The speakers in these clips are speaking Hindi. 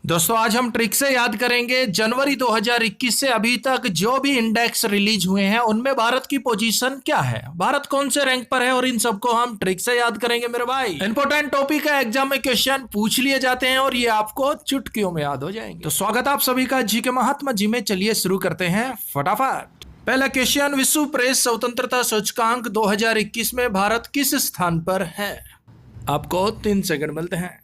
दोस्तों आज हम ट्रिक से याद करेंगे जनवरी 2021 से अभी तक जो भी इंडेक्स रिलीज हुए हैं उनमें भारत की पोजीशन क्या है, भारत कौन से रैंक पर है, और इन सबको हम ट्रिक से याद करेंगे मेरे भाई। इंपॉर्टेंट टॉपिक है, एग्जाम में क्वेश्चन पूछ लिए जाते हैं और ये आपको चुटकियों में याद हो जाएंगे। तो स्वागत आप सभी का जी के महात्मा जी में। चलिए शुरू करते हैं फटाफट। पहला क्वेश्चन, विश्व प्रेस स्वतंत्रता सूचकांक 2021 में भारत किस स्थान पर है? आपको 3 सेकंड मिलते हैं।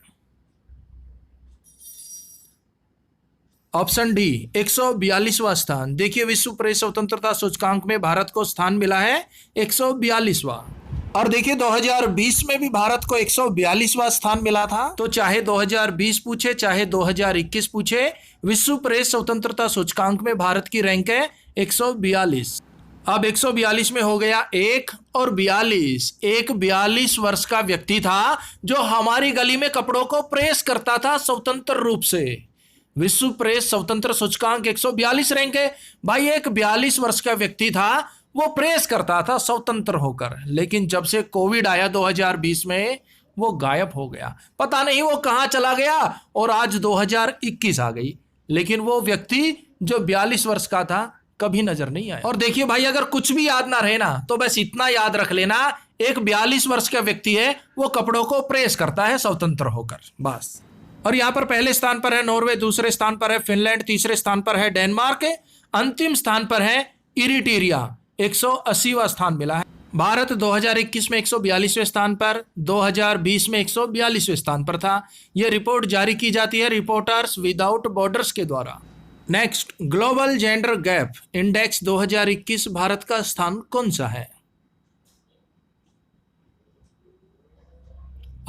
ऑप्शन डी 142वां स्थान। देखिए विश्व प्रेस स्वतंत्रता सूचकांक में भारत को स्थान मिला है 142वां। और देखिए 2020 में भी भारत को 142वां स्थान मिला था। तो चाहे 2020 पूछे चाहे 2021 पूछे, विश्व प्रेस स्वतंत्रता सूचकांक में भारत की रैंक है 142। अब 142 में हो गया 1 और 42। एक 42 वर्ष का व्यक्ति था जो हमारी गली में कपड़ों को प्रेस करता था स्वतंत्र रूप से। विश्व प्रेस स्वतंत्र सूचकांक 142 रैंक है भाई। एक 42 वर्ष का व्यक्ति था, वो प्रेस करता था स्वतंत्र होकर, लेकिन जब से कोविड आया 2020 में वो गायब हो गया। पता नहीं वो कहां चला गया और आज 2021 आ गई, लेकिन वो व्यक्ति जो 42 वर्ष का था कभी नजर नहीं आया। और देखिए भाई, अगर कुछ भी याद ना रहे ना तो बस इतना याद रख लेना, एक 42 वर्ष का व्यक्ति है, वो कपड़ों को प्रेस करता है स्वतंत्र होकर, बस। और यहां पर पहले स्थान पर है नॉर्वे, दूसरे स्थान पर है फिनलैंड, तीसरे स्थान पर है डेनमार्क, अंतिम स्थान पर है इरिट्रिया। 180वां स्थान मिला है। भारत 2021 में 142वें स्थान पर, 2020 में 142वें स्थान पर था। यह रिपोर्ट जारी की जाती है रिपोर्टर्स विदाउट बॉर्डर्स के द्वारा। Next, global gender gap index 2021 Bharat का स्थान कौन सा है?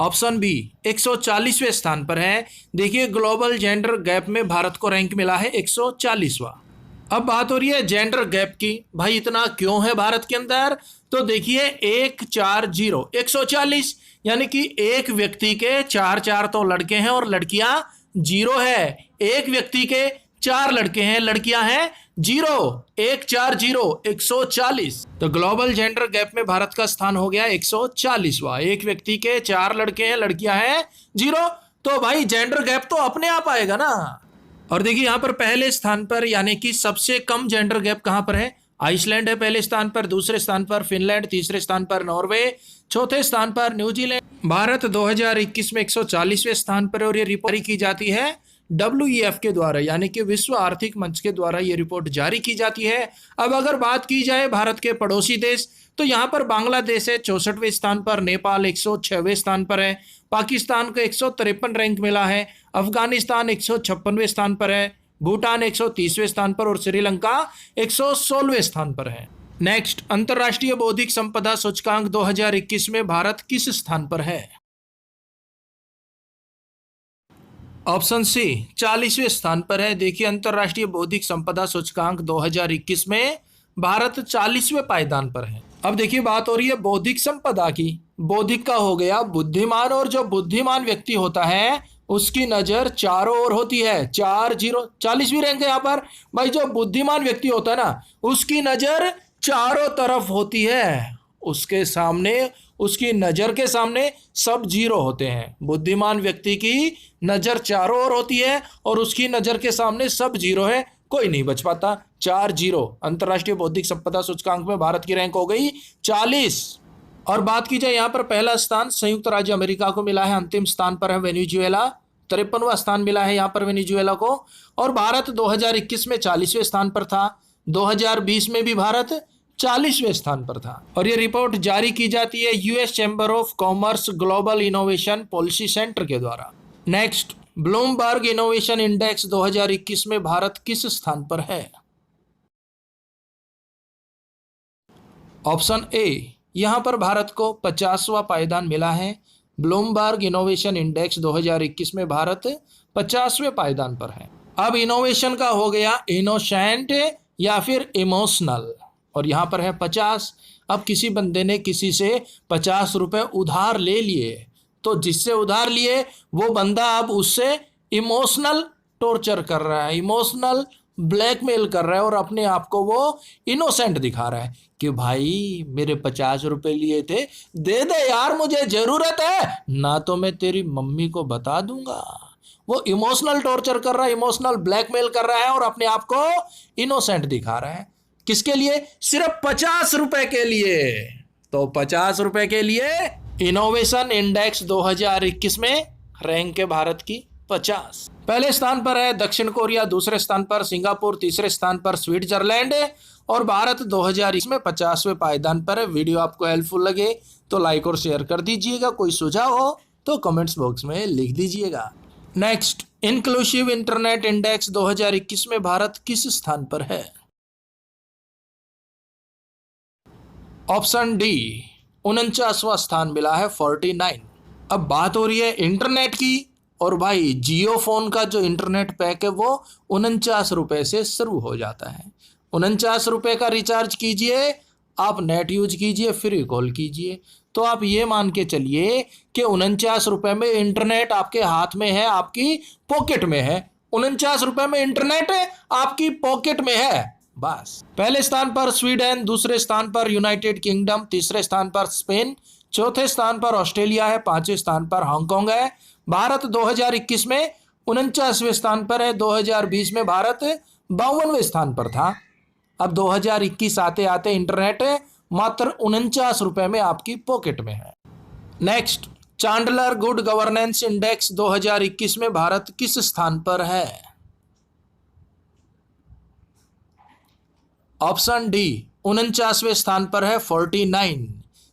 ऑप्शन बी 140वें स्थान पर है। देखिए ग्लोबल जेंडर गैप में भारत को रैंक मिला है 140वां। अब बात हो रही है जेंडर गैप की। भाई इतना क्यों है भारत के अंदर? तो देखिए 140 140 यानी कि एक व्यक्ति के 4 तो लड़के हैं और लड़कियां 0 है। एक व्यक्ति के 4 लड़के हैं, लड़कियां हैं 0। 140 140। तो ग्लोबल जेंडर गैप में भारत का स्थान हो गया 140वां। एक व्यक्ति के 4 लड़के हैं, लड़कियां हैं 0। तो भाई जेंडर गैप तो अपने आप आएगा ना। और देखिए यहां पर पहले स्थान पर यानी कि सबसे कम जेंडर गैप कहां पर है? आइसलैंड है पहले स्थान पर, दूसरे स्थान पर फिनलैंड, तीसरे स्थान पर नॉर्वे, चौथे स्थान पर न्यूजीलैंड। भारत 2021 में 140वें स्थान पर, और ये रिपोर्ट की जाती है WEF के द्वारा, यानी कि विश्व आर्थिक मंच के द्वारा ये रिपोर्ट जारी की जाती है। अब अगर बात की जाए भारत के पड़ोसी देश, तो यहाँ पर बांग्लादेश है 64वें स्थान पर, नेपाल 106वें स्थान पर है, पाकिस्तान को 153 रैंक मिला है, अफगानिस्तान 156वें स्थान पर है, भूटान 130वें स्थान पर और श्रीलंका 116वें स्थान पर है। नेक्स्ट, अंतर्राष्ट्रीय बौद्धिक संपदा सूचकांक 2021 में भारत किस स्थान पर है? ऑप्शन सी 40वें स्थान पर है। देखिए अंतर्राष्ट्रीय बौद्धिक संपदा सूचकांक 2021 में भारत 40वें पायदान पर है। अब देखिए बात हो रही है बौद्धिक संपदा की। बौद्धिक का हो गया बुद्धिमान, और जो बुद्धिमान व्यक्ति होता है उसकी नजर चारों ओर होती है। 40वीं रैंक है यहाँ पर। भाई जो बुद्धिमान व्यक्ति होता है ना, उसकी नजर चारों तरफ होती है। उसके सामने, उसकी नजर के सामने सब 0 होते हैं। बुद्धिमान व्यक्ति की नजर चारों ओर होती है और उसकी नजर के सामने सब 0 है, कोई नहीं बच पाता। 40। अंतर्राष्ट्रीय बौद्धिक संपदा सूचकांक में भारत की रैंक हो गई 40। और बात की जाए यहाँ पर पहला स्थान संयुक्त राज्य अमेरिका को मिला है, अंतिम स्थान पर है वेनेजुएला, 53वां स्थान मिला है यहाँ पर वेनेजुएला को। और भारत 2021 में 40वें स्थान पर था, 2020 में भी भारत 40वें स्थान पर था। और ये रिपोर्ट जारी की जाती है US chamber of commerce global innovation policy centre के द्वारा। नेक्स्ट, ब्लूमबर्ग इनोवेशन इंडेक्स 2021 में भारत किस स्थान पर है? ऑप्शन ए, यहां पर भारत को 50वां पायदान मिला है। ब्लूमबर्ग इनोवेशन इंडेक्स 2021 में भारत 50वें पायदान पर है। अब इनोवेशन का हो गया इनोसेंट या फिर इमोशनल, और यहां पर है 50। अब किसी बंदे ने किसी से 50 रुपए उधार ले लिए, तो जिससे उधार लिए वो बंदा अब उससे इमोशनल टॉर्चर कर रहा है, इमोशनल ब्लैकमेल कर रहा है, और अपने आप को वो इनोसेंट दिखा रहा है कि भाई मेरे 50 रुपए लिए थे, दे दे यार, मुझे जरूरत है, ना तो मैं तेरी मम्मी को बता दूंगा वो इमोशनल टॉर्चर कर रहा है, इमोशनल ब्लैकमेल कर रहा है और अपने आप को इनोसेंट दिखा रहा है। किसके लिए? सिर्फ 50 रुपए के लिए। तो 50 रुपए के लिए इनोवेशन इंडेक्स 2021 में रैंक है भारत की 50। पहले स्थान पर है दक्षिण कोरिया, दूसरे स्थान पर सिंगापुर, तीसरे स्थान पर स्विट्जरलैंड और भारत 2020 में 50वें पायदान पर है। वीडियो आपको हेल्पफुल लगे तो लाइक और शेयर कर दीजिएगा। कोई सुझाव हो तो कमेंट्स बॉक्स में लिख दीजिएगा। नेक्स्ट, इंक्लूसिव इंटरनेट इंडेक्स 2021 में भारत किस स्थान पर है? ऑप्शन डी 49वां स्थान मिला है 49। अब बात हो रही है इंटरनेट की, और भाई जियो फोन का जो इंटरनेट पैक है वो 49 रुपए से शुरू हो जाता है। 49 रुपए का रिचार्ज कीजिए, आप नेट यूज कीजिए, फ्री कॉल कीजिए, तो आप ये मान के चलिए कि 49 रुपए में इंटरनेट आपके हाथ में है, आपकी पॉकेट में है। 49 रुपए में इंटरनेट आपकी पॉकेट में है बस। पहले स्थान पर स्वीडन, दूसरे स्थान पर यूनाइटेड किंगडम, तीसरे स्थान पर स्पेन, चौथे स्थान पर ऑस्ट्रेलिया है, पांचवें स्थान पर हांगकांग है। भारत 2021 में 49वें स्थान पर है। 2020 में भारत 52वें स्थान पर था। अब 2021 आते आते इंटरनेट मात्र 49 रुपए में आपकी पॉकेट में है। Next, Chandler good governance index 2021 में भारत किस स्थान पर है? ऑप्शन डी 49वें स्थान पर है 49।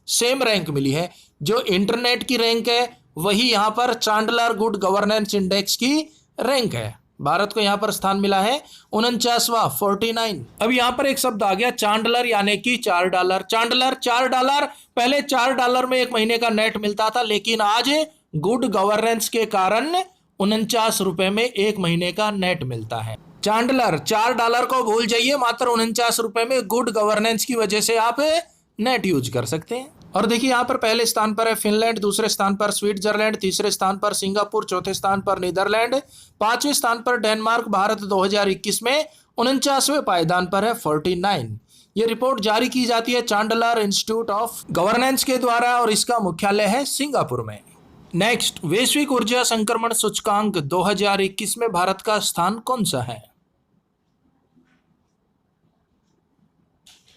सेम रैंक मिली है, जो इंटरनेट की रैंक है वही यहां पर चांडलर गुड गवर्नेंस इंडेक्स की रैंक है। भारत को यहां पर स्थान मिला है 49वां 49। अब यहां पर एक शब्द आ गया चांडलर, यानी कि $4। चांडलर $4। पहले $4 में एक महीने का नेट मिलता था, लेकिन आज गुड गवर्नेंस के कारण 49 रुपए में एक महीने का नेट मिलता है। चांडलर $4 को भूल जाइए, मात्र 49 रुपए में गुड गवर्नेंस की वजह से आप नेट यूज कर सकते हैं। और देखिए यहाँ पर पहले स्थान पर है फिनलैंड, दूसरे स्थान पर स्विट्जरलैंड, तीसरे स्थान पर सिंगापुर, चौथे स्थान पर नीदरलैंड, पांचवें स्थान पर डेनमार्क। भारत 2021 में 49वें पायदान पर है 49। ये रिपोर्ट जारी की जाती है चांडलर इंस्टीट्यूट ऑफ गवर्नेंस के द्वारा और इसका मुख्यालय है सिंगापुर में। नेक्स्ट, वैश्विक ऊर्जा संक्रमण सूचकांक 2021 में भारत का स्थान कौन सा है?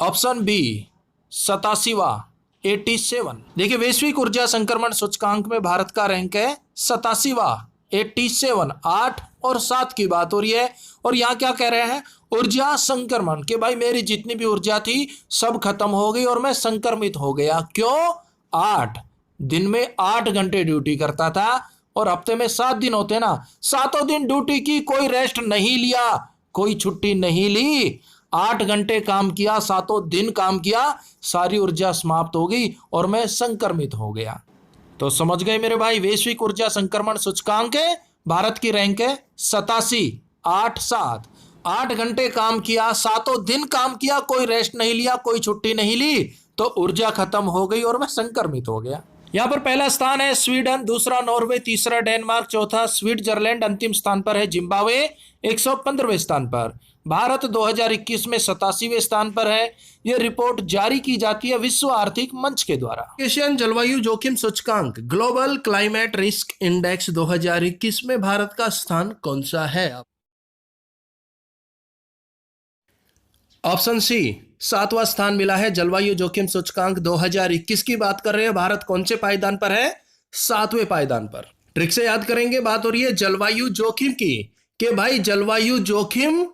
ऑप्शन बी 87वां 87। देखिए वैश्विक ऊर्जा संक्रमण सूचकांक में भारत का रैंक है 87वां 87। 8 और 7 की बात हो रही है और यहाँ क्या कह रहे हैं? ऊर्जा संक्रमण के भाई मेरी जितनी भी ऊर्जा थी सब खत्म हो गई और मैं संक्रमित हो गया। क्यों? 8 दिन में 8 घंटे ड्यूटी करता था और हफ्ते में 7 दिन होते ना, 7 दिन ड्यूटी की, कोई रेस्ट नहीं लिया, कोई छुट्टी नहीं ली, 8 घंटे काम किया, 7 दिन काम किया, सारी ऊर्जा समाप्त हो गई और मैं संक्रमित हो गया। तो समझ गए मेरे भाई, वैश्विक ऊर्जा संक्रमण सूचकांक है, भारत की रैंक है 87 8 7। 8 घंटे काम किया, 7 दिन काम किया, कोई रेस्ट नहीं लिया, कोई छुट्टी नहीं ली, तो ऊर्जा खत्म हो गई और मैं संक्रमित हो गया। यहाँ पर पहला स्थान है स्वीडन, दूसरा नॉर्वे, तीसरा डेनमार्क, चौथा स्विट्जरलैंड, अंतिम स्थान पर है जिम्बाब्वे 115वें स्थान पर। भारत 2021 में 87वें स्थान पर है। यह रिपोर्ट जारी की जाती है विश्व आर्थिक मंच के द्वारा। एशियन जलवायु जोखिम सूचकांक ग्लोबल क्लाइमेट रिस्क इंडेक्स 2021 में भारत का स्थान कौन सा है? ऑप्शन सी 7वां स्थान मिला है जलवायु जोखिम सूचकांक 2021 की बात कर रहे हैं। भारत कौन से पायदान पर है? 7वें पायदान पर। ट्रिक से याद करेंगे, बात हो रही है जलवायु जोखिम की, कि भाई जलवायु जोखिम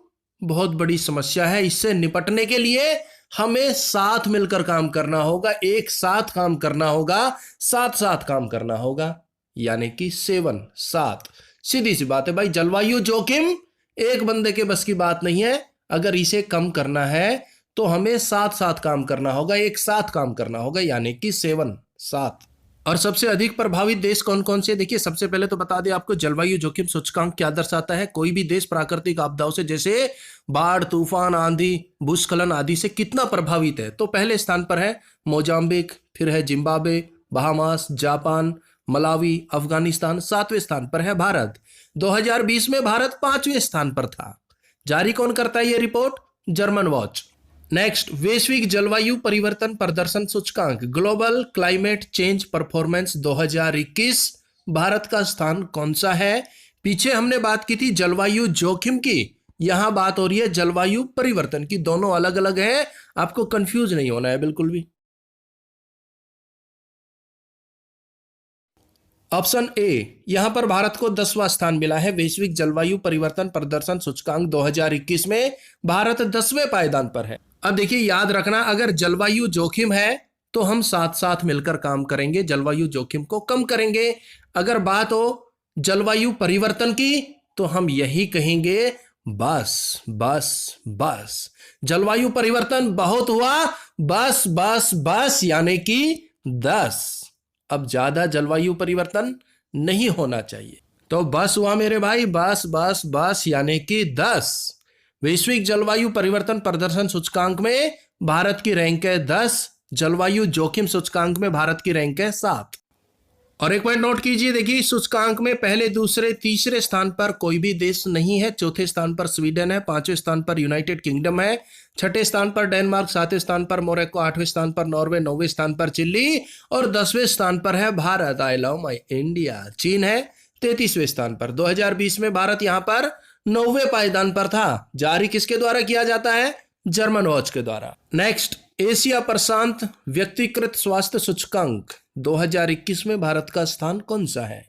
बहुत बड़ी समस्या है, इससे निपटने के लिए हमें साथ मिलकर काम करना होगा, एक साथ काम करना होगा, साथ साथ काम करना होगा, यानी कि 7 7। सीधी सी बात है भाई, जलवायु जोखिम एक बंदे के बस की बात नहीं है। अगर इसे कम करना है तो हमें साथ साथ काम करना होगा, एक साथ काम करना होगा, यानी कि 7 7। और सबसे अधिक प्रभावित देश कौन कौन से? देखिए सबसे पहले तो बता दें आपको जलवायु जोखिम सूचकांक क्या दर्शाता है। कोई भी देश प्राकृतिक आपदाओं से जैसे बाढ़, तूफान, आंधी, भूस्खलन आदि से कितना प्रभावित है, तो पहले स्थान पर है मोजाम्बिक, फिर है Zimbabwe, Bahamas, Japan, Malawi, Afghanistan. 7वें स्थान पर है भारत। 2020 में भारत 5वें स्थान पर था। जारी कौन करता है ये रिपोर्ट? German watch. नेक्स्ट, वैश्विक जलवायु परिवर्तन प्रदर्शन सूचकांक global climate change performance 2021 Bharat का स्थान कौन सा है? पीछे हमने बात की थी जलवायु जोखिम की, यहां बात हो रही है जलवायु परिवर्तन की। दोनों अलग अलग हैं, आपको कंफ्यूज नहीं होना है बिल्कुल भी। ऑप्शन ए, यहां पर भारत को 10वां स्थान मिला है वैश्विक जलवायु परिवर्तन प्रदर्शन सूचकांक 2021 में। भारत 10वें पायदान पर है। अब देखिए याद रखना, अगर जलवायु जोखिम है तो हम साथ साथ मिलकर काम करेंगे, जलवायु जोखिम को कम करेंगे। अगर बात हो जलवायु परिवर्तन की तो हम यही कहेंगे बस बस बस, जलवायु परिवर्तन बहुत हुआ, बस बस बस यानी कि 10। अब ज्यादा जलवायु परिवर्तन नहीं होना चाहिए, तो बस हुआ मेरे भाई, बस बस बस यानी कि 10। वैश्विक जलवायु परिवर्तन प्रदर्शन सूचकांक में भारत की रैंक है 10, जलवायु जोखिम सूचकांक में भारत की रैंक है 7। और एक पॉइंट नोट कीजिए, देखिए सूचकांक में पहले दूसरे तीसरे स्थान पर कोई भी देश नहीं है। चौथे स्थान पर स्वीडन है, पांचवें स्थान पर यूनाइटेड किंगडम है, छठे स्थान पर डेनमार्क, सातवें स्थान पर मोरक्को, आठवें स्थान पर नॉर्वे, नौवें स्थान पर चिली और 10वें स्थान पर है Bharat. I love my India. चीन है 33वें स्थान पर। 2020 में भारत यहां पर 9वें पायदान पर था। जारी किसके द्वारा किया जाता है? जर्मन वॉच के द्वारा। नेक्स्ट, एशिया प्रशांत व्यक्तिगत स्वास्थ्य सूचकांक 2021 में भारत का स्थान कौन सा है?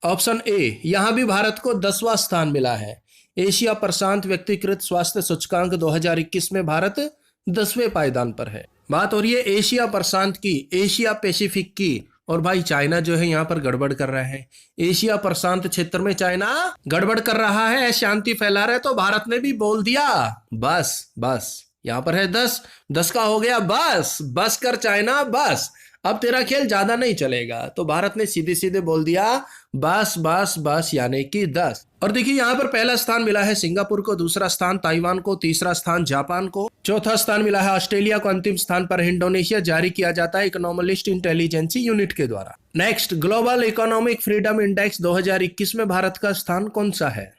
ऑप्शन ए, यहां भी भारत को 10वां स्थान मिला है। एशिया प्रशांत व्यक्तिगत स्वास्थ्य सूचकांक 2021 में भारत 10वें पायदान पर है। बात हो रही है एशिया प्रशांत की, एशिया पैसिफिक की। और भाई चाइना जो है यहाँ पर गड़बड़ कर रहा है। एशिया प्रशांत क्षेत्र में चाइना गड़बड़ कर रहा है, शांति फैला रहा है, तो भारत ने भी बोल दिया बस बस। यहां पर है 10 का हो गया बस, बस कर चाइना बस, अब तेरा खेल ज्यादा नहीं चलेगा। तो भारत ने सीधे सीधे बोल दिया बस बस बस यानी कि 10। और देखिए यहां पर पहला स्थान मिला है सिंगापुर को, दूसरा स्थान ताइवान को, तीसरा स्थान जापान को, चौथा स्थान मिला है ऑस्ट्रेलिया को, अंतिम स्थान पर इंडोनेशिया। जारी किया जाता है इकोनॉमिस्ट इंटेलिजेंसी यूनिट के द्वारा। Next, global economic freedom index 2021 में भारत का स्थान कौन सा है?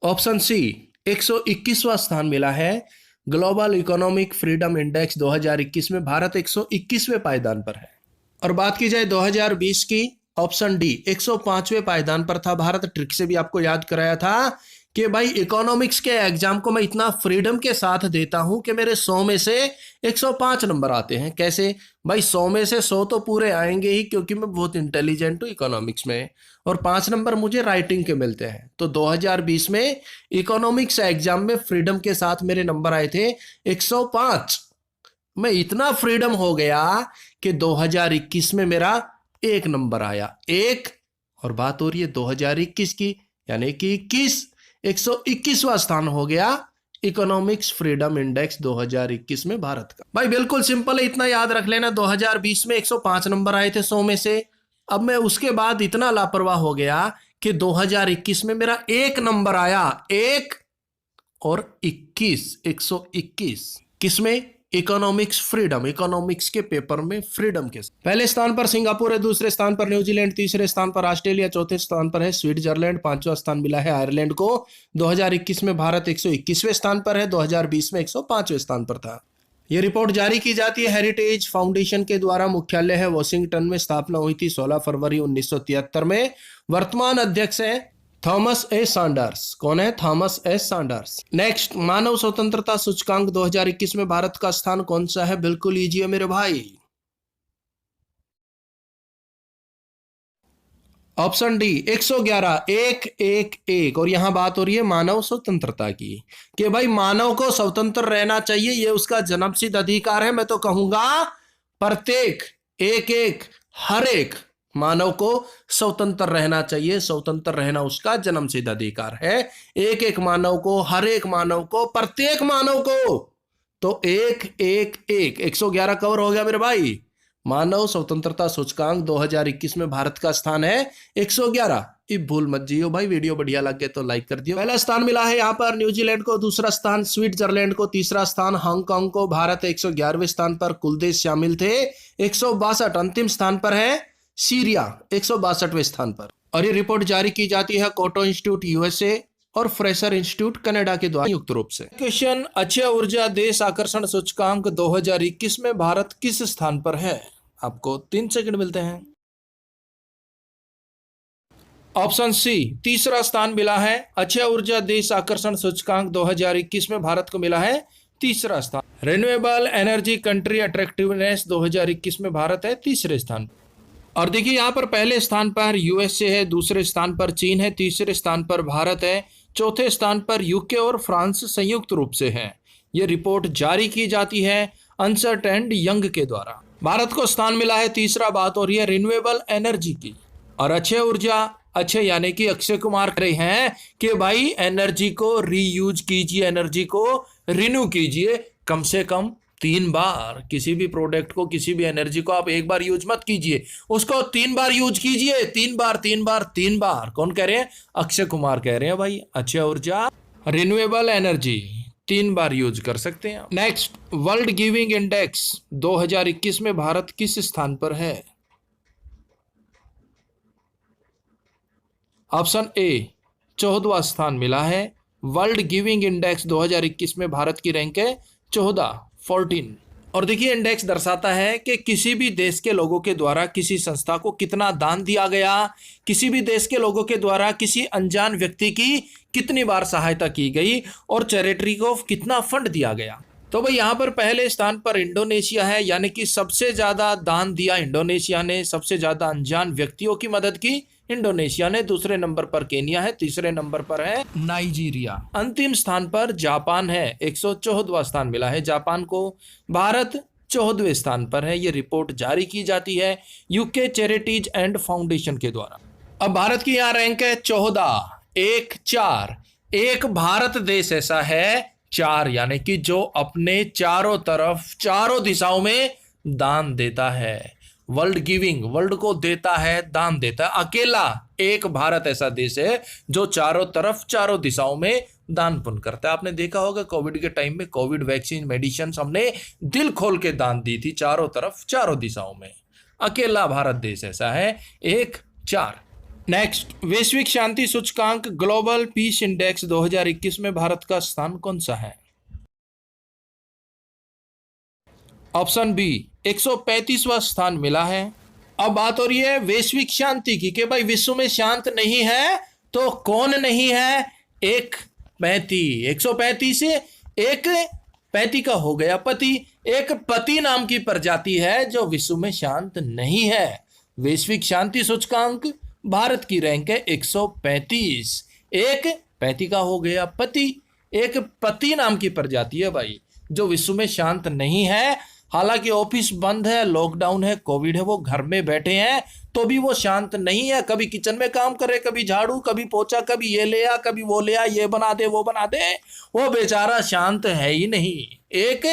ऑप्शन सी, 121वां स्थान मिला है ग्लोबल इकोनॉमिक फ्रीडम इंडेक्स 2021 में। भारत 121वें पायदान पर है। और बात की जाए 2020 की, ऑप्शन डी 105वें पायदान पर था भारत। ट्रिक से भी आपको याद कराया था कि भाई इकोनॉमिक्स के एग्जाम को मैं इतना फ्रीडम के साथ देता हूं कि मेरे 100 में से 105 नंबर आते हैं। कैसे भाई? 100 में से 100 तो पूरे आएंगे ही, क्योंकि मैं बहुत इंटेलिजेंट हूं इकोनॉमिक्स में, और 5 नंबर मुझे राइटिंग के मिलते हैं। तो 2020 में इकोनॉमिक्स एग्जाम में फ्रीडम के साथ मेरे नंबर आए थे 105। मैं इतना फ्रीडम हो गया कि 2021 में मेरा 1 नंबर आया, 1। और बात हो रही है 2021 की, यानी कि 121वां स्थान हो गया इकोनॉमिक्स फ्रीडम इंडेक्स 2021 में भारत का। भाई बिल्कुल सिंपल है, इतना याद रख लेना। 2020 में 105 नंबर आए थे 100 में से। अब मैं उसके बाद इतना लापरवाह हो गया कि 2021 में मेरा 1 नंबर आया, 1 और 21, 121। किसमें? इकोनॉमिक्स फ्रीडम, इकोनॉमिक्स के पेपर में फ्रीडम के। पहले स्थान पर सिंगापुर है, दूसरे स्थान पर न्यूजीलैंड, तीसरे स्थान पर ऑस्ट्रेलिया, चौथे स्थान पर है स्विट्जरलैंड, पांचवा स्थान मिला है आयरलैंड को। 2021 में भारत 121वें स्थान पर है, 2020 में 105वें स्थान पर था। यह रिपोर्ट जारी की जाती है हेरिटेज फाउंडेशन के द्वारा। मुख्यालय है वॉशिंगटन में, स्थापना हुई थी 16 फरवरी 1973 में। वर्तमान अध्यक्ष है थॉमस ए सैंडर्स। कौन है? थॉमस ए सैंडर्स। नेक्स्ट, मानव स्वतंत्रता सूचकांक 2021 में भारत का स्थान कौन सा है? बिल्कुल लीजिए मेरे भाई। Option D 111, 111। और यहां बात हो रही है मानव स्वतंत्रता की, कि भाई मानव को स्वतंत्र रहना चाहिए, यह उसका जन्मसिद्ध अधिकार है। मैं तो कहूंगा प्रत्येक एक हर एक मानव को स्वतंत्र रहना चाहिए। स्वतंत्र रहना उसका जन्मसिद्ध अधिकार है। एक मानव को, हर एक मानव को, प्रत्येक मानव को। तो 111 कवर हो गया मेरे भाई। मानव स्वतंत्रता सूचकांक 2021 में भारत का स्थान है 111। ये भूल मत जियो भाई। वीडियो बढ़िया लगे तो लाइक कर दियो। पहला स्थान मिला है यहाँ पर न्यूजीलैंड को, दूसरा स्थान स्विट्जरलैंड को, तीसरा स्थान हांगकांग को। भारत 111वें स्थान पर, कुल देश शामिल थे 162। अंतिम स्थान पर है सीरिया 162वें स्थान पर। और ये रिपोर्ट जारी की जाती है कोटो इंस्टीट्यूट यूएसए और फ्रेशर इंस्टीट्यूट कनाडा के द्वारा संयुक्त रूप से। क्वेश्चन, अक्षय ऊर्जा देश आकर्षण सूचकांक 2021 में भारत किस स्थान पर है? आपको 3 सेकंड मिलते हैं। ऑप्शन सी, तीसरा स्थान मिला है। अक्षय ऊर्जा देश आकर्षण सूचकांक 2021 में भारत को मिला है तीसरा स्थान। रिन्यूएबल एनर्जी कंट्री अट्रैक्टिवनेस 2021 में भारत है तीसरे स्थान पर। और देखिए यहाँ पर पहले स्थान पर यूएसए है, दूसरे स्थान पर चीन है, तीसरे स्थान पर भारत है, चौथे स्थान पर यूके और फ्रांस संयुक्त रूप से है। ये रिपोर्ट जारी की जाती है अंसर्ट एंड यंग के द्वारा। भारत को स्थान मिला है तीसरा। बात हो रही है रिन्यूएबल एनर्जी की। और अक्षय ऊर्जा, अक्षय यानी कि अक्षय कुमार कह रहे हैं कि भाई एनर्जी को रीयूज कीजिए, एनर्जी को रिन्यू कीजिए कम से कम 3 बार। किसी भी प्रोडक्ट को, किसी भी एनर्जी को आप एक बार यूज मत कीजिए, उसको 3 बार यूज कीजिए। 3 बार 3 बार 3 बार। कौन कह रहे हैं? अक्षय कुमार कह रहे हैं भाई। अक्षय ऊर्जा रिन्यूएबल एनर्जी 3 बार यूज कर सकते हैं। नेक्स्ट, वर्ल्ड गिविंग इंडेक्स 2021 में भारत किस स्थान पर है? ऑप्शन ए, 14वां स्थान मिला है। वर्ल्ड गिविंग इंडेक्स 2021 में भारत की रैंक है 14। और देखिए इंडेक्स दर्शाता है कि किसी भी देश के लोगों के द्वारा किसी संस्था को कितना दान दिया गया, किसी भी देश के लोगों के द्वारा किसी अनजान व्यक्ति की कितनी बार सहायता की गई और चैरिटी को कितना फंड दिया गया। तो भाई यहाँ पर पहले स्थान पर इंडोनेशिया है, यानी कि सबसे ज्यादा दान दिया इंडोनेशिया ने, सबसे ज्यादा अनजान व्यक्तियों की मदद की इंडोनेशिया ने। दूसरे नंबर पर केनिया है, तीसरे नंबर पर है नाइजीरिया। अंतिम स्थान पर जापान है, 114वां स्थान मिला है जापान को। भारत 14वें स्थान पर है। ये रिपोर्ट जारी की जाती है यूके चैरिटीज एंड फाउंडेशन के द्वारा। अब भारत की यहाँ रैंक है 14, 1-4। एक भारत देश ऐसा है 4, यानी कि जो अपने चारों तरफ, चारों दिशाओं में दान देता है। वर्ल्ड गिविंग, वर्ल्ड को देता है, दान देता है। अकेला एक भारत ऐसा देश है जो चारों तरफ, चारों दिशाओं में दान पुण्य करता है। आपने देखा होगा कोविड के टाइम में कोविड वैक्सीन, मेडिसिन हमने दिल खोल के दान दी थी चारों तरफ, चारों दिशाओं में। अकेला भारत देश ऐसा है 1-4। नेक्स्ट, वैश्विक शांति सूचकांक ग्लोबल पीस इंडेक्स 2021 में भारत का स्थान कौन सा है? ऑप्शन बी, 135वां स्थान मिला है। अब बात हो रही है वैश्विक शांति की कि भाई विश्व में शांत नहीं है तो कौन नहीं है? 135 से 135 का हो गया पति। एक पति नाम की प्रजाति है जो विश्व में शांत नहीं है। वैश्विक शांति सूचकांक भारत की रैंक है 135। 135 का हो गया पति। एक पति नाम की प्रजाति है भाई जो विश्व में शांत नहीं है। हालांकि ऑफिस बंद है, लॉकडाउन है, कोविड है, वो घर में बैठे हैं तो भी वो शांत नहीं है। कभी किचन में काम कर रहे, कभी झाड़ू, कभी पोछा, कभी ये ले आ, कभी वो ले आ, ये बना दे, वो बना दे। वो बेचारा शांत है ही नहीं। एक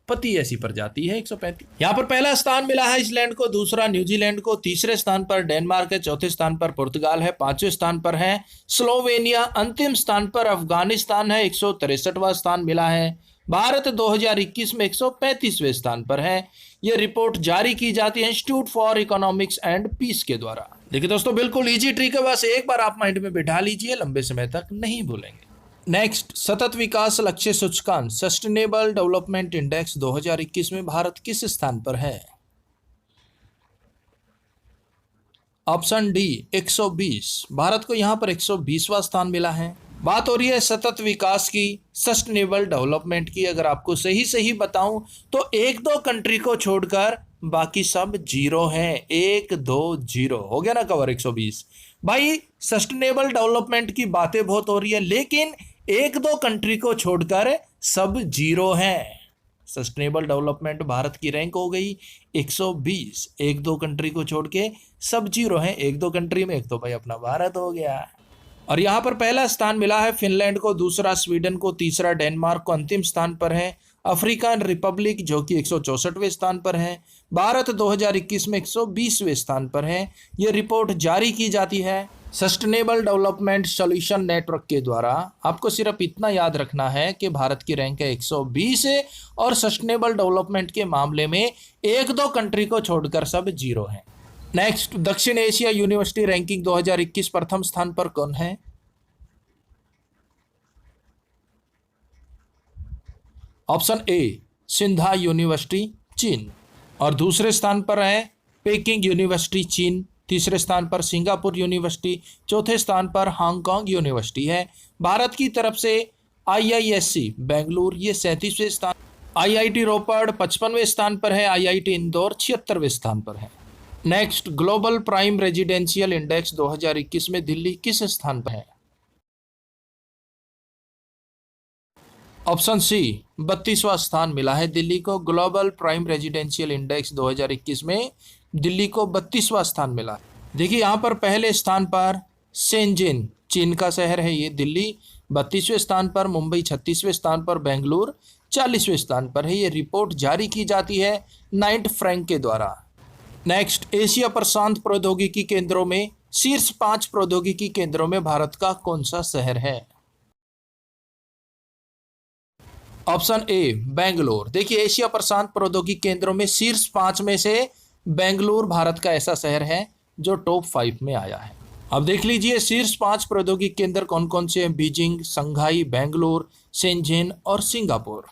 पति ऐसी प्रजाति है 135। यहाँ पर पहला स्थान मिला है आइसलैंड को, दूसरा न्यूजीलैंड को, तीसरे स्थान पर डेनमार्क है, चौथे स्थान पर पुर्तगाल है, पांचवें स्थान पर है स्लोवेनिया, अंतिम स्थान पर अफगानिस्तान है। 163वां स्थान मिला है। भारत 2021 में 135वें स्थान पर है। यह रिपोर्ट जारी की जाती है institute for economics and peace के द्वारा। देखिए दोस्तों, बिल्कुल इजी ट्रिक है, बस एक बार आप माइंड में बिठा लीजिए, लंबे समय तक नहीं भूलेंगे। नेक्स्ट, सतत विकास लक्ष्य सूचकांक सस्टेनेबल डेवलपमेंट इंडेक्स 2021 में भारत किस स्थान पर है? Option D, 120। भारत को यहां पर 120वां स्थान मिला है। बात हो रही है सतत विकास की, सस्टेनेबल डेवलपमेंट की। अगर आपको सही बताऊं तो 1-2 कंट्री को छोड़कर बाकी सब 0 हैं। 1-2 0 हो गया ना कवर 120। भाई सस्टेनेबल डेवलपमेंट की बातें बहुत हो रही है, लेकिन 1-2 कंट्री को छोड़कर सब 0 हैं। सस्टेनेबल डेवलपमेंट भारत की रैंक हो गई 120। 1-2 कंट्री को छोड़ के सब 0 हैं। 1-2 कंट्री में एक तो भाई अपना भारत हो गया। और यहाँ पर पहला स्थान मिला है फिनलैंड को, दूसरा स्वीडन को, तीसरा डेनमार्क को, अंतिम स्थान पर है अफ्रीकन रिपब्लिक जो कि 164वें स्थान पर है। भारत 2021 में 120वें स्थान पर है। यह रिपोर्ट जारी की जाती है सस्टेनेबल डेवलपमेंट सॉल्यूशन नेटवर्क के द्वारा। आपको सिर्फ इतना याद रखना है कि भारत की रैंक है 120 और सस्टेनेबल डेवलपमेंट के मामले में 1-2 कंट्री को छोड़कर सब 0 हैं। नेक्स्ट, दक्षिण एशिया यूनिवर्सिटी रैंकिंग 2021 प्रथम स्थान पर कौन है? ऑप्शन ए सिंधा यूनिवर्सिटी चीन। और दूसरे स्थान पर है पेकिंग यूनिवर्सिटी चीन, तीसरे स्थान पर सिंगापुर यूनिवर्सिटी, चौथे स्थान पर हांगकांग यूनिवर्सिटी है। भारत की तरफ से आईआईएससी बेंगलुरु ये 37वें स्थान, आईआईटी रोपड़ 55वें स्थान पर है, आईआईटी इंदौर 76वें स्थान पर है। Next, global prime residential index 2021 में दिल्ली किस स्थान पर है? ऑप्शन सी 32वां स्थान मिला है दिल्ली को। ग्लोबल प्राइम रेजिडेंशियल इंडेक्स 2021 में दिल्ली को 32वां स्थान मिला। देखिए यहाँ पर पहले स्थान पर शेंजिन चीन का शहर है ये दिल्ली, 32वें स्थान पर मुंबई, 36वें स्थान पर बेंगलुरु, 40वें स्थान पर है। ये रिपोर्ट जारी की जाती है नाइट फ्रैंक के द्वारा। नेक्स्ट, एशिया प्रशांत प्रौद्योगिकी केंद्रों में शीर्ष 5 प्रौद्योगिकी केंद्रों में भारत का कौन सा शहर है? Option A Bangalore. देखिए एशिया प्रशांत प्रौद्योगिकी केंद्रों में शीर्ष 5 में से बेंगलुरु भारत का ऐसा शहर है जो टॉप 5 में आया है। अब देख लीजिए शीर्ष 5 प्रौद्योगिकी केंद्र कौन कौन से हैं? बीजिंग, संघाई, बेंगलुरु, शेंझेन और सिंगापुर।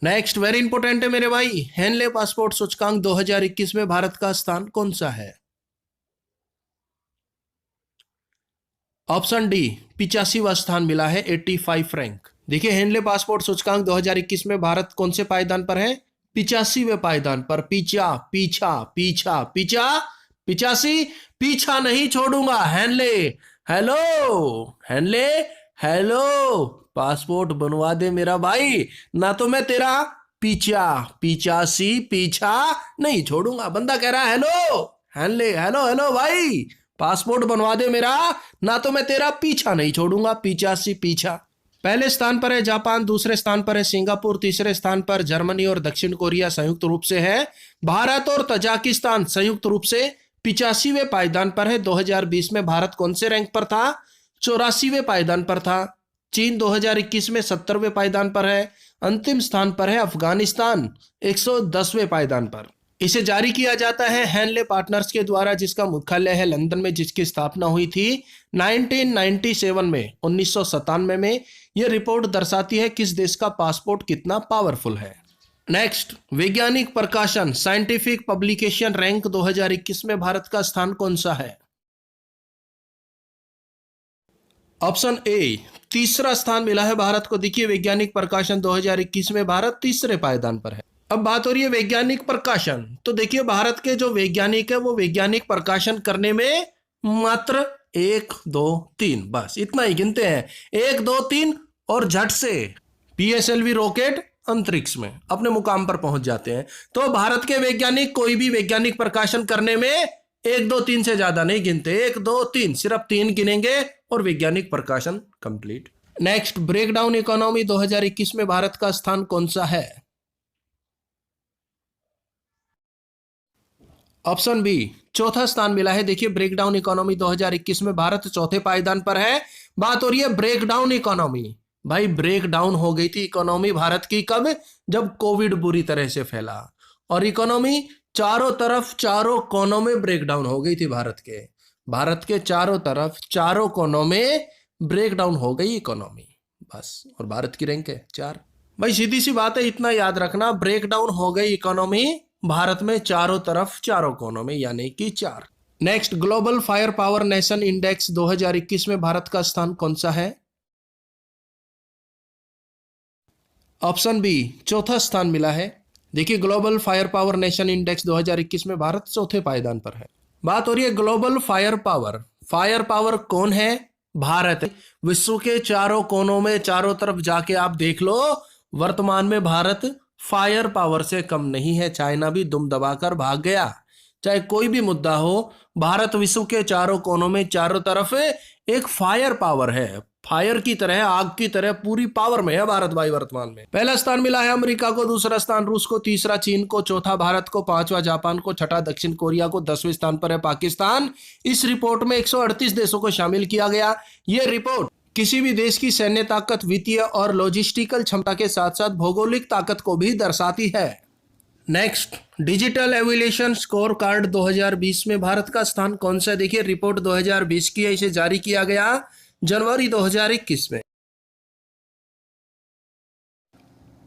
नेक्स्ट, वेरी इंपॉर्टेंट है मेरे भाई, हेनले पासपोर्ट सूचकांक 2021 में भारत का स्थान कौन सा है? ऑप्शन डी 85वां स्थान मिला है, 85 रैंक। देखिए हेनले पासपोर्ट सूचकांक 2021 में भारत कौन से पायदान पर है? 85वें पायदान पर। पीछा पीछा पीछा पीछा 85, पीछा नहीं छोड़ूंगा। Henley hello, Henley hello, passport बनवा दे मेरा भाई, ना तो मैं तेरा पीछा 85 पीछा नहीं छोड़ूंगा। बंदा कह रहा है हेलो हेनले, हेलो हेलो भाई, पासपोर्ट बनवा दे मेरा, ना तो मैं तेरा पीछा नहीं छोड़ूंगा। 85 पीछा। पहले स्थान पर है जापान, दूसरे स्थान पर है सिंगापुर, तीसरे स्थान पर जर्मनी और दक्षिण कोरिया संयुक्त रूप से है। भारत और तजाकिस्तान संयुक्त रूप से 85वें पायदान पर है। 2020 में भारत कौन से रैंक पर था? 84वें पायदान पर था। चीन 2021 में 70वें पायदान पर है। अंतिम स्थान पर है अफगानिस्तान 110वें पायदान पर। इसे जारी किया जाता है हेनले पार्टनर्स के द्वारा, जिसका मुख्यालय है लंदन में, जिसकी स्थापना हुई थी 1997 में, 1997 में। यह रिपोर्ट दर्शाती है किस देश का पासपोर्ट कितना पावरफुल है। नेक्स्ट, वैज्ञानिक प्रकाशन साइंटिफिक पब्लिकेशन रैंक 2021 में भारत का स्थान कौन सा है? ऑप्शन ए 3रा स्थान मिला है भारत को। देखिए वैज्ञानिक प्रकाशन 2021 में भारत 3रे पायदान पर है। अब बात हो रही है वैज्ञानिक प्रकाशन, तो देखिए भारत के जो वैज्ञानिक है वो वैज्ञानिक प्रकाशन करने में मात्र 1 2 3 बस इतना ही गिनते हैं, 1 2 3 और झट से पीएसएलवी रॉकेट अंतरिक्ष में अपने मुकाम पर पहुंच जाते हैं। तो भारत के वैज्ञानिक कोई भी वैज्ञानिक प्रकाशन करने में 1 2 3 से ज्यादा नहीं गिनते, 1 2 3 सिर्फ 3 गिनेंगे और वैज्ञानिक प्रकाशन कंप्लीट। नेक्स्ट, ब्रेकडाउन इकोनॉमी 2021 में भारत का स्थान कौन सा है? ऑप्शन बी 4था स्थान मिला है। देखिए ब्रेकडाउन इकोनॉमी 2021 में भारत 4थे पायदान पर है। बात हो रही है ब्रेकडाउन इकोनॉमी। भाई ब्रेकडाउन हो गई थी इकोनॉमी भारत की कब? जब कोविड बुरी तरह से फैला और इकोनॉमी चारों तरफ, चारों कोनों में ब्रेकडाउन हो गई थी भारत के चारों तरफ, चारों कोनों में ब्रेकडाउन हो गई इकोनॉमी बस। और भारत की रैंक है 4। भाई सीधी सी बात है, इतना याद रखना, ब्रेकडाउन हो गई इकोनॉमी भारत में चारों तरफ, चारों कोनों में, यानी कि 4। Next, global fire power nation index 2021 में भारत का स्थान कौन सा है? ऑप्शन बी 4था स्थान मिला है। देखिए global fire power nation index 2021 में भारत 4थे पायदान पर है। बात हो रही है global fire power. Fire power कौन है? भारत। विश्व के चारों कोनों में, चारों तरफ जाके आप देख लो, वर्तमान में भारत फायर पावर से कम नहीं है। चाइना भी दुम दबाकर भाग गया। चाहे कोई भी मुद्दा हो, भारत विश्व के चारों कोनों में, चारों तरफ एक फायर पावर है। फायर की तरह, आग की तरह पूरी पावर में है भारत भाई वर्तमान में। पहला स्थान मिला है अमेरिका को, दूसरा स्थान रूस को, तीसरा चीन को, चौथा भारत को, 5वां जापान को, छठा दक्षिण कोरिया को, 10वें स्थान पर है पाकिस्तान। इस रिपोर्ट में 138 देशों को शामिल किया गया। यह रिपोर्ट किसी भी देश की सैन्य ताकत, वित्तीय और लॉजिस्टिकल क्षमता के साथ साथ भौगोलिक ताकत को भी दर्शाती है। नेक्स्ट, डिजिटल एविलेशन स्कोर कार्ड 2020 में भारत का स्थान कौन सा है? देखिए रिपोर्ट 2020 की है, इसे जारी किया गया जनवरी 2021 में।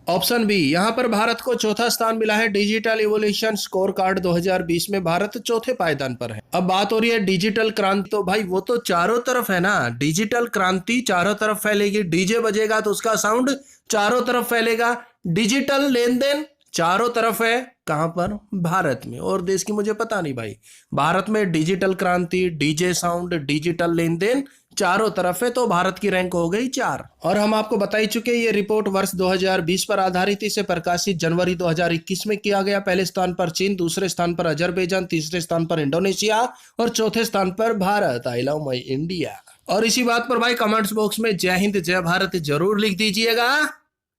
ऑप्शन बी, यहां पर भारत को चौथा स्थान मिला है। डिजिटल इवोल्यूशन स्कोर कार्ड 2020 में भारत चौथे पायदान पर है। अब बात हो रही है डिजिटल क्रांति, तो भाई वो तो चारों तरफ है ना, डिजिटल क्रांति चारों तरफ फैलेगी। डीजे बजेगा तो उसका साउंड चारों तरफ फैलेगा। डिजिटल लेन देन चारों तरफ है, कहां पर? भारत में। और देश की मुझे पता नहीं भाई। भारत में डिजिटल क्रांति, डीजे साउंड, डिजिटल लेन देन चारों तरफ है, तो भारत की रैंक हो गई 4। और हम आपको बता ही चुके, ये रिपोर्ट वर्ष 2020 पर आधारित, इसे प्रकाशित जनवरी 2021 में किया गया। पहले स्थान पर चीन, दूसरे स्थान पर अजरबैजान, तीसरे स्थान पर इंडोनेशिया और चौथे स्थान पर Bharat. I love my India. और इसी बात पर भाई कमेंट्स बॉक्स में जय हिंद जय भारत जरूर लिख दीजिएगा।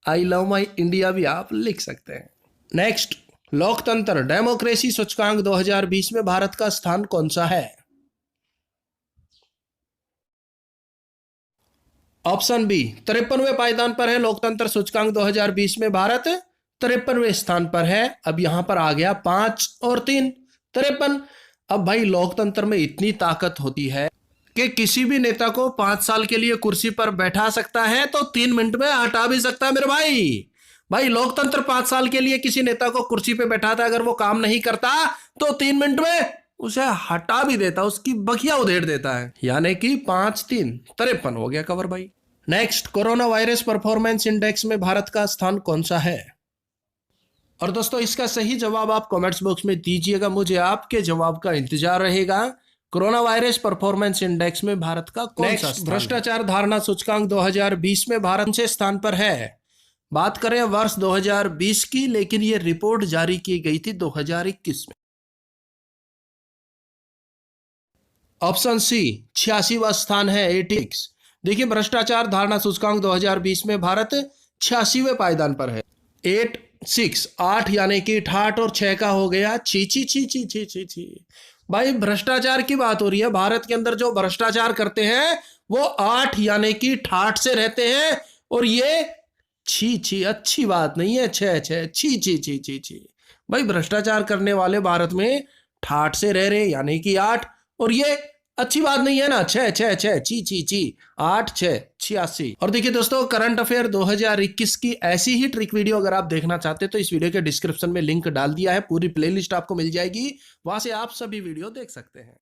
आई लव माई इंडिया भी आप लिख सकते हैं। नेक्स्ट, लोकतंत्र डेमोक्रेसी सूचकांक 2020 में भारत का स्थान कौन सा है? ऑप्शन बी, 53वें पायदान पर है। लोकतंत्र सूचकांक 2020 में भारत 53वें स्थान पर है। अब यहां पर आ गया 5 और 3, 53। अब भाई लोकतंत्र में इतनी ताकत होती है कि किसी भी नेता को 5 साल के लिए कुर्सी पर बैठा सकता है तो 3 मिनट में हटा भी सकता है मेरे भाई। भाई लोकतंत्र 5 साल के लिए किसी नेता को कुर्सी पे बैठाता है, अगर वो काम नहीं करता तो 3 मिनट में उसे हटा भी देता, उसकी बखिया उधेड़ देता है। यानी कि 5 3 53 हो गया कवर भाई। Next, corona virus performance index में भारत का स्थान कौन सा है? और दोस्तों इसका सही जवाब आप कमेंट्स बॉक्स में दीजिएगा, मुझे आपके जवाब का इंतजार रहेगा। कोरोना वायरस परफॉर्मेंस इंडेक्स में भारत का कौन सा स्थान? भ्रष्टाचार धारणा सूचकांक 2020 में भारत से स्थान पर है। बात करें वर्ष 2020 की, लेकिन यह रिपोर्ट जारी की गई थी 2021 में। ऑप्शन सी, 86वां स्थान है, 86। देखिए भ्रष्टाचार धारणा सूचकांक 2020 में भारत 86वें पायदान पर है। 86, 8 यानी कि ठाठ और 6 का हो गया ची ची ची ची ची ची ची। भाई भ्रष्टाचार की बात हो रही है, भारत के अंदर जो भ्रष्टाचार करते हैं वो 8 यानी कि ठाठ से रहते हैं, और ये छी छी अच्छी बात नहीं है, 6 6 छी छी छी छी छी। भाई भ्रष्टाचार करने वाले भारत में ठाठ से रह रहे यानी कि 8, और ये अच्छी बात नहीं है ना, 6 6 6 ची ची ची 8 6 86। और देखिए दोस्तों, करंट अफेयर 2021 की ऐसी ही ट्रिक वीडियो अगर आप देखना चाहते हैं तो इस वीडियो के डिस्क्रिप्शन में लिंक डाल दिया है, पूरी प्लेलिस्ट आपको मिल जाएगी, वहां से आप सभी वीडियो देख सकते हैं।